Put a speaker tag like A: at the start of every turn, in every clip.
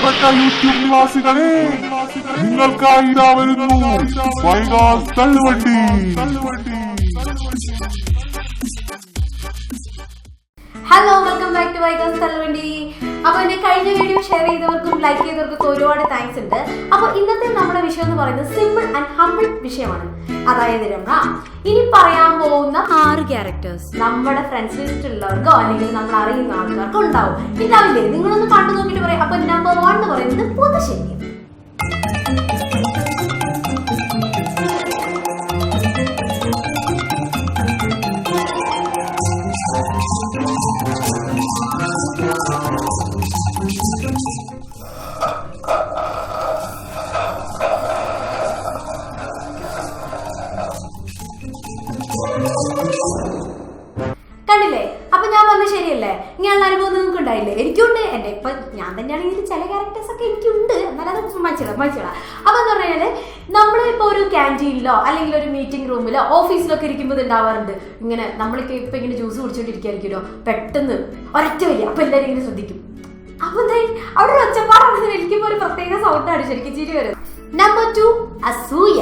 A: പ്രിയപ്പെട്ട യൂട്യൂബ് നിവാസികളെ, നിങ്ങൾക്കായി ഇതാ വരുന്നു വൈകാസ് തള്ളുവണ്ടി.
B: ഹലോ, വെൽക്കം ബാക്ക് ടു വൈകാസ് തള്ളുവണ്ടി. അപ്പൊ എന്റെ കഴിഞ്ഞ വീഡിയോ ഷെയർ ചെയ്തവർക്കും ലൈക്ക് ചെയ്തവർക്കും ഒരുപാട് താങ്ക്സ് ഉണ്ട്. അപ്പൊ ഇന്നത്തെ നമ്മുടെ വിഷയം എന്ന് പറയുന്നത് സിമ്പിൾ ആൻഡ് ഹമ്പിൾ വിഷയമാണ്. അതായത് രമ, ഇനി പറയാൻ പോകുന്ന 6 ക്യാരക്ടേഴ്സ് നമ്മുടെ ഫ്രണ്ട്സ് ലിസ്റ്റ് ഉള്ളവർക്കോ അല്ലെങ്കിൽ നമ്മൾ അറിയുന്ന ആൾക്കാർക്കോ ഉണ്ടാവും. ഉണ്ടാവില്ലേ? നിങ്ങളൊന്ന് കണ്ടു നോക്കിയിട്ട് പറയാം. അപ്പൊ നമ്പർ 1 എന്ന് പറയുന്നത് പുതുശല്യം. കണ്ടില്ലേ? അപ്പൊ ഞാൻ പറഞ്ഞ ശരിയല്ലേ? ഇങ്ങനെയുള്ള അനുഭവം നിങ്ങൾക്ക് ഉണ്ടായില്ലേ? എനിക്കുണ്ട്. എന്റെ ഇപ്പൊ ഞാൻ തന്നെയാണെങ്കിൽ ചില ക്യാരക്ടേഴ്സ് ഒക്കെ എനിക്കുണ്ട്. എന്നാലും മനസ്സിലാം. അപ്പൊ എന്ന് പറഞ്ഞാല് നമ്മളിപ്പോ ഒരു ക്യാൻറ്റീനിലോ അല്ലെങ്കിൽ ഒരു മീറ്റിംഗ് റൂമിലോ ഓഫീസിലൊക്കെ ഇരിക്കുമ്പോൾ ഉണ്ടാവാറുണ്ട്. ഇങ്ങനെ നമ്മൾക്ക് ഇപ്പൊ ഇങ്ങനെ ജ്യൂസ് കുടിച്ചോണ്ടിരിക്കായിരിക്കുമല്ലോ, പെട്ടെന്ന് ഒരൊറ്റ വരിക. അപ്പൊ എല്ലാവരും ഇങ്ങനെ ശ്രദ്ധിക്കും. അപ്പൊ അവിടെ ഒരു ഒച്ചപ്പാടാണെന്ന് എനിക്കിപ്പോ ഒരു പ്രത്യേക സൗണ്ടാണ് ശരിക്കും ചിരി വരും. നമ്പർ 2, അസൂയ.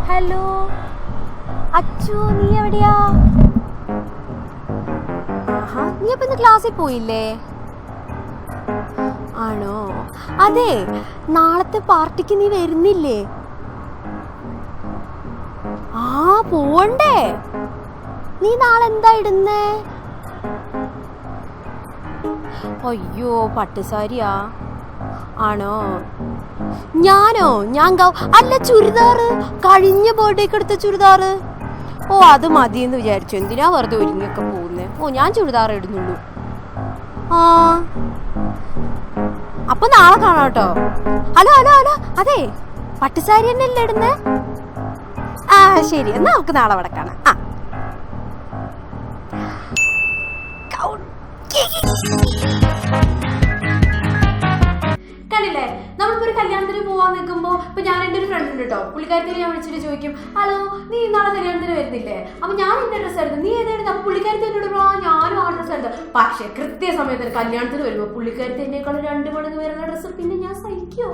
B: ഹലോ അച്ചു, നീ എവിടെയാ? നീ അപ്പൊ ഇന്ന് ക്ലാസ്സിൽ പോയില്ലേ? ആണോ? അതെ, നാളത്തെ പാർട്ടിക്ക് നീ വരുന്നില്ലേ? പോണ്ടേ? നീ നാളെ എന്താ ഇടുന്നേ? അയ്യോ, പട്ടുസാരിയാ? ആണോ? ഞാൻ അല്ല, ചുരിദാറ്. കഴിഞ്ഞ ബർത്ത്ഡേക്ക് എടുത്ത ചുരിദാറ്. അത് മതിയെന്ന് വിചാരിച്ചു. എന്തിനാ വെറുതെ ഒരുങ്ങിയൊക്കെ പോകുന്നേ? ഞാൻ ചുരിദാർ ഇടുന്നുള്ളൂ. അപ്പൊ നാളെ കാണാം കേട്ടോ. ഹലോ, അതെ, പട്ടുസാരി തന്നെയല്ലേ ഇടുന്നേ? ശരി, എന്നാ നമുക്ക് നാളെ അവിടെ കാണാം. കണ്ടില്ലേ? നമ്മളിപ്പോ ഒരു കല്യാണത്തിന് പോവാൻ നിൽക്കുമ്പോ ഇപ്പൊ ഞാൻ എന്റെ ഒരു ഫ്രണ്ട് ഉണ്ട് കേട്ടോ, പുള്ളിക്കാരത്തിന് ഞാൻ വിളിച്ചിട്ട് ചോദിക്കും, ഹലോ നീ നാളെ കല്യാണത്തിന് വരുന്നില്ലേ? അപ്പൊ ഞാൻ എന്റെ ഡ്രസ്സ് എടുത്തു, നീ ഏതായിരുന്നു? അപ്പൊ പുള്ളിക്കാരത്തി എന്നോട് ഞാനും ആ ഡ്രസ്സ് എടുത്തു. പക്ഷെ കൃത്യസമയത്തിന് കല്യാണത്തിന് വരുമ്പോ പുള്ളിക്കാരത്തി എന്നേക്കാളും 2 മടങ്ങ് വരുന്ന ഡ്രസ്സ് പിന്നെ ഞാൻ സഹിക്കോ?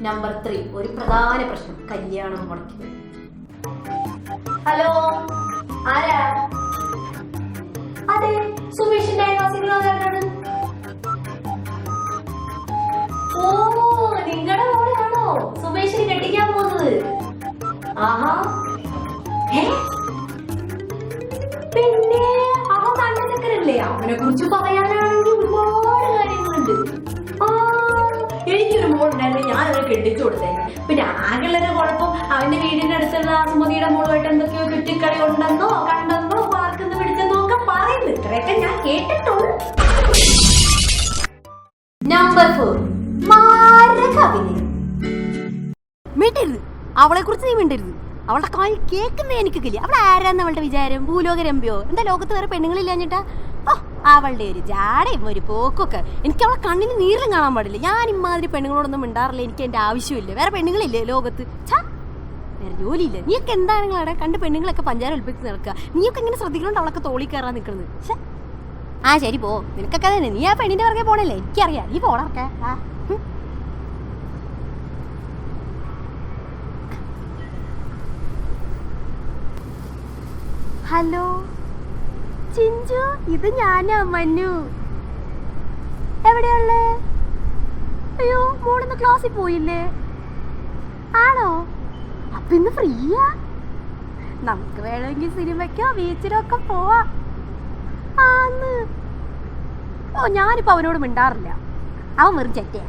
B: നമ്പർ 3, ഒരു പ്രധാന പ്രശ്നം, കല്യാണം മുടക്കി. ഹലോ, ആരാ? അതെ, സുമേഷിന്റെ അയൽവാസികളാണ്. നിങ്ങളുടെ മോളെയാണോ സുമേഷിന് കെട്ടിക്കാൻ പോകുന്നത്? പിന്നെ അവൻ നല്ല ചക്കരല്ലേ? അവനെ കുറിച്ച് പറയാനാണെങ്കിൽ ഒരുപാട് കാര്യങ്ങളുണ്ട്. എനിക്കൊരു മോളുണ്ടായിരുന്നു, ഞാൻ അവനെ കെട്ടിച്ചു കൊടുത്തേനെ. പിന്നെ ആകെയുള്ളൊരു കുഴപ്പം, അവന്റെ വീടിന്റെ അടുത്തുള്ള സുമതിയുടെ മോളുമായിട്ട് എന്തൊക്കെയോ ചുറ്റിക്കളി ഉണ്ടെന്നോ കണ്ടെന്നോ പാർക്കെന്ന് പിടിച്ചെന്നോ ഒക്കെ പറയുന്നു. ഇത്രയൊക്കെ ഞാൻ കേട്ടിട്ടുള്ളൂ. നമ്പർ 4, മിണ്ടരുത്. അവളെ കുറിച്ച് നീ മിണ്ടരുത്. അവളുടെ കാര്യം കേൾക്കുന്നേ എനിക്ക് കില്ല. അവളെ ആരാന്ന് അവളുടെ വിചാരം? ഭൂലോകരമ്പിയോ? എന്താ ലോകത്ത് വേറെ പെണ്ണുങ്ങളില്ലാഞ്ഞിട്ടാ? അവളുടെ ഒരു ജാടയും ഒരു പോക്കൊക്കെ എനിക്ക് അവളെ കണ്ണിന് നീരിലും കാണാൻ പാടില്ല. ഞാൻ ഇമാതിരി പെണ്ണുങ്ങളോടൊന്നും മിണ്ടാറില്ല. എനിക്ക് എന്റെ ആവശ്യമില്ല. വേറെ പെണ്ണുങ്ങളില്ലേ ലോകത്ത്? വേറെ ജോലിയില്ല. നീയൊക്കെ എന്താണെങ്കിലും അവിടെ കണ്ട് പെണ്ണുങ്ങളൊക്കെ പഞ്ചാര ഒളിപ്പിച്ച് നടക്കുക. നീയൊക്കെ ഇങ്ങനെ ശ്രദ്ധിക്കണോണ്ട് അവളൊക്കെ തോളി കയറാൻ നിൽക്കുന്നത്. ശരി പോ, നിനക്കൊക്കെ തന്നെ. നീ ആ പെണ്ണിന്റെ പുറകെ പോണല്ലേ? എനിക്കറിയാം. നീ പോണൊക്കെ. ഹലോ ചിഞ്ചു, ഇത് ഞാനാ മന്നു. എവിടെയുള്ളേ? അയ്യോ, മോളിന്ന് ക്ലാസ്സിൽ പോയില്ലേ? ആണോ? അപ്പൊ ഇന്ന് ഫ്രീയാ? നമുക്ക് വേണമെങ്കിൽ സിനിമയ്ക്കോ ബീച്ചിലോ ഒക്കെ പോവാ. ഞാനിപ്പോ അവനോട് മിണ്ടാറില്ല. അവൻ വെറും ചെറ്റയാ.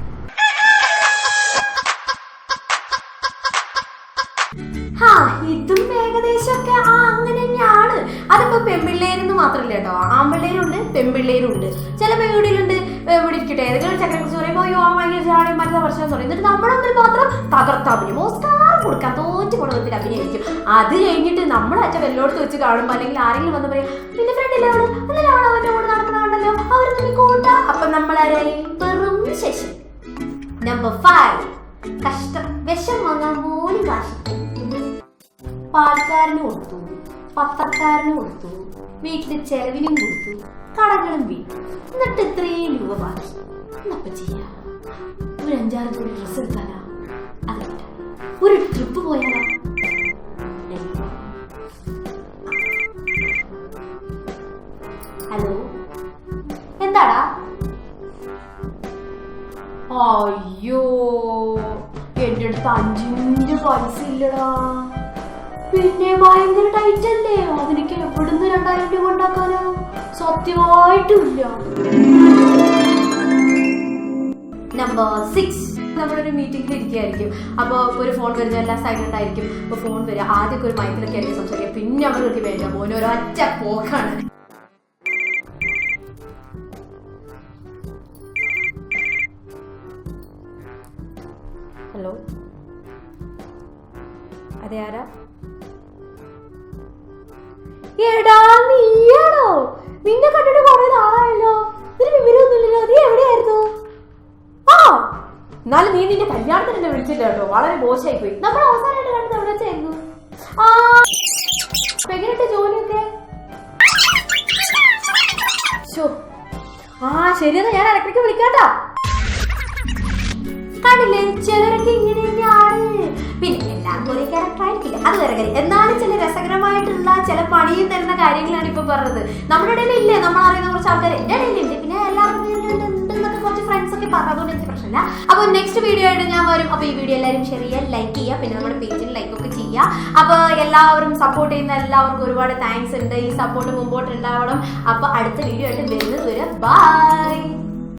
B: ഇതും ഏകദേശമൊക്കെ അങ്ങനെ തന്നെയാണ്. അതിപ്പോ പെൺപിള്ളേരെന്ന് മാത്രല്ല കേട്ടോ, ആൺപിള്ളേരുണ്ട് പെൺപിള്ളേരുണ്ട്. ചില വീടിലുണ്ട് ഇവിടെ ഇരിക്കട്ടെ ഏതെങ്കിലും ചക്കരെ കുറിച്ച് പറയുമ്പോൾ അയ്യോ ഭയങ്കര ചാടയും മരുന്ന വർഷം പറയും. എന്നിട്ട് നമ്മുടെ മുമ്പിൽ മാത്രം തകർത്തഭിനയം ഓസ്കാർ കൊടുക്കാൻ തോറ്റു കുടുംബത്തിൽ അഭിനയിക്കും. അത് കഴിഞ്ഞിട്ട് നമ്മൾ അച്ഛൻ വെല്ലോടത്ത് വെച്ച് കാണുമ്പോൾ അല്ലെങ്കിൽ ആരെങ്കിലും വന്ന് പറയാം പിന്നെ ഫ്രണ്ടില്ലേ അവള് അല്ലേ അവൾ അവന്റെ കൂടെ നടക്കുന്നതാണല്ലോ അവർ തമ്മിൽ കൂട്ടാ. അപ്പൊ നമ്മളാരായി വെറും ശേഷം. നമ്പർ 5 കാശ് പാൽക്കാരന് കൊടുത്തു, പത്രക്കാരന് കൊടുത്തു, വീട്ടിലെ ചെലവിനും കൊടുത്തു, കടകളും വീട്ടു. എന്നിട്ട് ഇത്രയും രൂപ ബാക്കി. എന്നപ്പ ചെയ്യാ? ഒരു 5-6 ജോഡി ഡ്രസ് എടുക്കാനാ? അതല്ല, ഒരു ട്രിപ്പ് പോയാലാ? ഹലോ, എന്താടാ? അയ്യോ, എന്റെ അടുത്ത് 5 പൈസ ഇല്ലടാ. പിന്നെ ഭയങ്കര ടൈറ്റ് അല്ലേ? അതിനൊക്കെ എവിടുന്ന് 2000 രൂപ ഉണ്ടാക്കാനോ? സത്യമായിട്ടില്ല. നമ്പർ 6, നമ്മളൊരു മീറ്റിംഗിൽ ഇരിക്കുകയായിരിക്കും. അപ്പോൾ ഒരു ഫോൺ വരുന്ന എല്ലാം സൈലന്റ് ആയിരിക്കും. അപ്പോൾ ഫോൺ വരിക, ആദ്യമൊക്കെ ഒരു മൈക്കിലൊക്കെ ആയിരിക്കും സംസാരിക്കുക. പിന്നെ അവർക്ക് വേണ്ട മോനെ ഒരൊറ്റ പോക്കാണ്. ഹലോ, അതെ, ആരാ? എടാ, നീയാണോ? നിന്നെ കണ്ടിട്ട് കുറെ നാളായല്ലോ. ഒരു വിവരമൊന്നുമില്ലല്ലോ. നീ എവിടെയായിരുന്നു? ആ, എന്നാലും നീ നിന്റെ കല്യാണത്തിന് എന്നെ വിളിച്ചില്ല കേട്ടോ. വളരെ മോശമായി പോയി. നമ്മൾ അവസാനമായിട്ട് കണ്ടത് എവിടെ വെച്ചായിരുന്നു? ആ, എങ്ങനെയുണ്ട് ജോലിയൊക്കെ? ആ, ശരിയെന്നാ, ഞാൻ ഇടയ്ക്ക് വിളിക്കാട്ടോ. കണ്ടില്ലേ, ചിലരൊക്കെ ഇങ്ങനെ തന്നെയാണ്. പിന്നെ എല്ലാം പോലെ ക്യാരക്ടറായിരിക്കില്ല, അത് വേറെ കാര്യം. എന്നാലും ചില രസകരമായിട്ടുള്ള ചില പണിയും തരുന്ന കാര്യങ്ങളാണ് ഇപ്പൊ പറഞ്ഞത്. നമ്മുടെ ഇടയിൽ ഇല്ലേ, നമ്മൾ അറിയുന്ന കുറച്ച് ആൾക്കാർ എന്റെ ഇടയിലുണ്ട്. പിന്നെ എല്ലാവർക്കും ഉണ്ടെന്നൊക്കെ കുറച്ച് ഫ്രണ്ട്സ് ഒക്കെ പറഞ്ഞു, അതുകൊണ്ട് എനിക്ക് പ്രശ്നമില്ല. അപ്പൊ നെക്സ്റ്റ് വീഡിയോ ആയിട്ട് ഞാൻ വരും. അപ്പൊ ഈ വീഡിയോ എല്ലാവരും ഷെയർ ചെയ്യുക, ലൈക്ക് ചെയ്യുക, പിന്നെ നമ്മുടെ പേജിൽ ലൈക്ക് ഒക്കെ ചെയ്യുക. അപ്പൊ എല്ലാവരും സപ്പോർട്ട് ചെയ്യുന്ന എല്ലാവർക്കും ഒരുപാട് താങ്ക്സ് ഉണ്ട്. ഈ സപ്പോർട്ട് മുമ്പോട്ട് ഉണ്ടാവണം. അപ്പൊ അടുത്ത വീഡിയോ ആയിട്ട് വരുന്നത് വരെ ബൈ.